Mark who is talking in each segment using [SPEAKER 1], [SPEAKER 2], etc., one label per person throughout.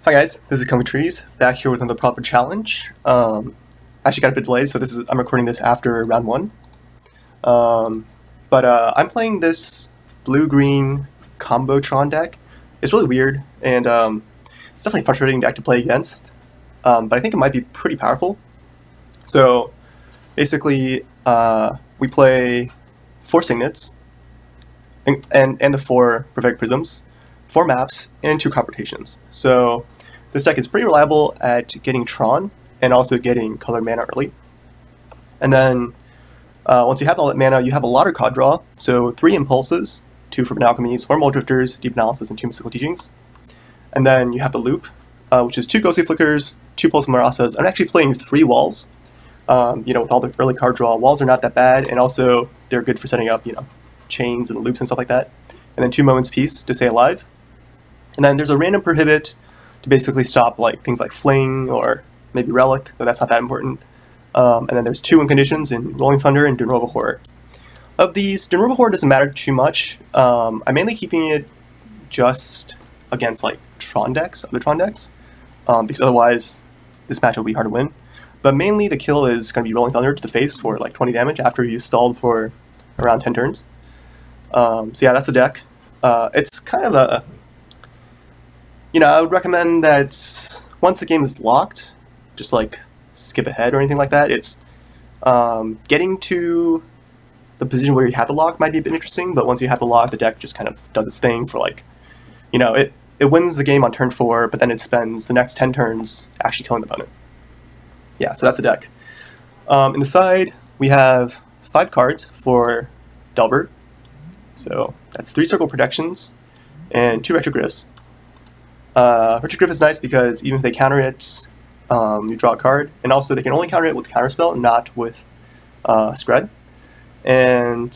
[SPEAKER 1] Hi guys, this is Comfy Trees, back here with another Pauper challenge. Actually got a bit delayed, so I'm recording this after round one. I'm playing this blue-green combo Tron deck. It's really weird, and it's definitely a frustrating deck to play against, but I think it might be pretty powerful. So basically, we play 4 signets, and the 4 prophetic prisms, 4 maps, and 2 crop rotations. So this deck is pretty reliable at getting Tron and also getting colored mana early. And then once you have all that mana, you have a lot of card draw. So 3 impulses, 2 Forbidden Alchemies, 4 Mold Drifters, Deep Analysis, and 2 Mystical Teachings. And then you have the loop, which is 2 Ghostly Flickers, 2 Pulse Marasas. I'm actually playing 3 walls. With all the early card draw, walls are not that bad, and also they're good for setting up, chains and loops and stuff like that. And then 2 Moments Peace to stay alive. And then there's a random prohibit to basically stop things like Fling or maybe Relic, but that's not that important. And then there's 2 win conditions in Rolling Thunder and Dunrova Horror. Of these, Dunrova Horror doesn't matter too much. I'm mainly keeping it just against Tron decks, other Tron decks, because otherwise this match will be hard to win. But mainly the kill is going to be Rolling Thunder to the face for 20 damage after you stalled for around 10 turns. So yeah, that's the deck. It's kind of a... I would recommend that once the game is locked, just skip ahead or anything like that. It's getting to the position where you have the lock might be a bit interesting, but once you have the lock, the deck just kind of does its thing for it wins the game on turn 4, but then it spends the next 10 turns actually killing the opponent. Yeah, so that's the deck. In the side, we have 5 cards for Delver. So that's 3 Circle Protections and 2 Retroglyphs. Retroglyph is nice because even if they counter it, you draw a card, and also they can only counter it with Counterspell, not with Scred. And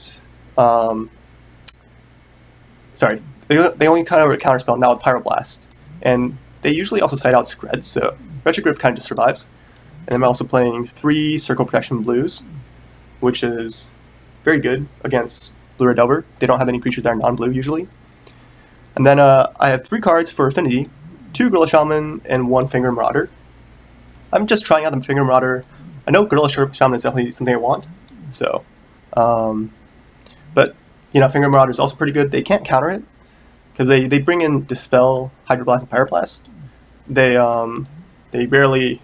[SPEAKER 1] sorry, they only counter with Counterspell, not with Pyroblast. And they usually also side out Scred, so Retroglyph kind of just survives. And then I'm also playing 3 Circle Protection Blues, which is very good against Blue-Red Delver. They don't have any creatures that are non-blue usually. And then I have 3 cards for Affinity, 2 Gorilla Shaman, and 1 Finger Marauder. I'm just trying out the Finger Marauder. I know Gorilla Shaman is definitely something I want, so... but, Finger Marauder is also pretty good. They can't counter it, because they bring in Dispel, Hydroblast, and Pyroblast. They barely...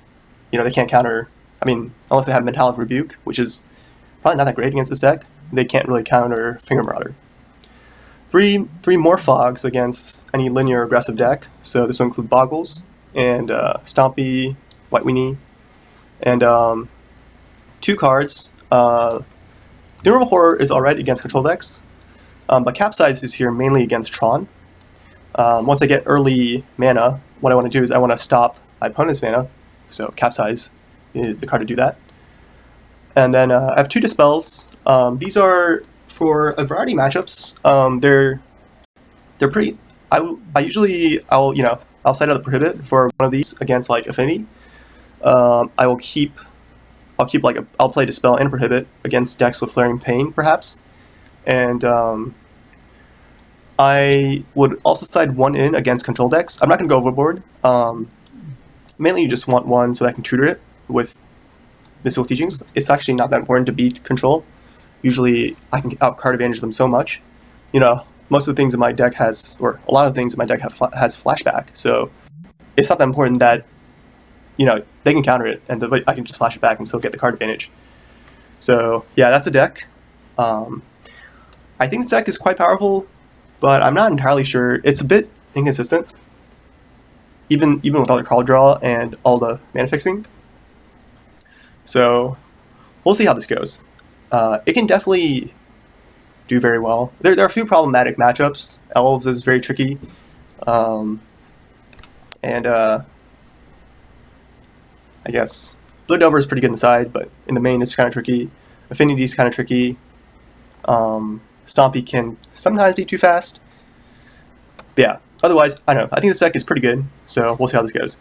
[SPEAKER 1] they can't counter... unless they have Metallic Rebuke, which is probably not that great against this deck. They can't really counter Finger Marauder. 3 more Fogs against any linear aggressive deck. So this will include Boggles and Stompy, White Weenie, and 2 cards. Dunrova Horror is alright against control decks, but Capsize is here mainly against Tron. Once I get early mana, what I want to do is I want to stop my opponent's mana, so Capsize is the card to do that. And then I have 2 Dispels. These are for a variety of matchups. They're pretty... I'll side out the Prohibit for one of these against Affinity. I'll play Dispel and Prohibit against decks with Flaring Pain, perhaps. And I would also side 1 in against control decks. I'm not going to go overboard. Mainly you just want 1 so that I can tutor it with Mystical Teachings. It's actually not that important to beat control. Usually I can out-card advantage them so much. Most of the things in my deck has has flashback, so it's not that important that, they can counter it, and I can just flash it back and still get the card advantage. So, yeah, that's a deck. I think this deck is quite powerful, but I'm not entirely sure. It's a bit inconsistent, even with all the card draw and all the mana fixing. So, we'll see how this goes. It can definitely do very well. There are a few problematic matchups. Elves is very tricky. I guess Blue Delver is pretty good in the side, but in the main it's kind of tricky. Affinity is kind of tricky. Stompy can sometimes be too fast. But yeah, otherwise, I don't know. I think this deck is pretty good, so we'll see how this goes.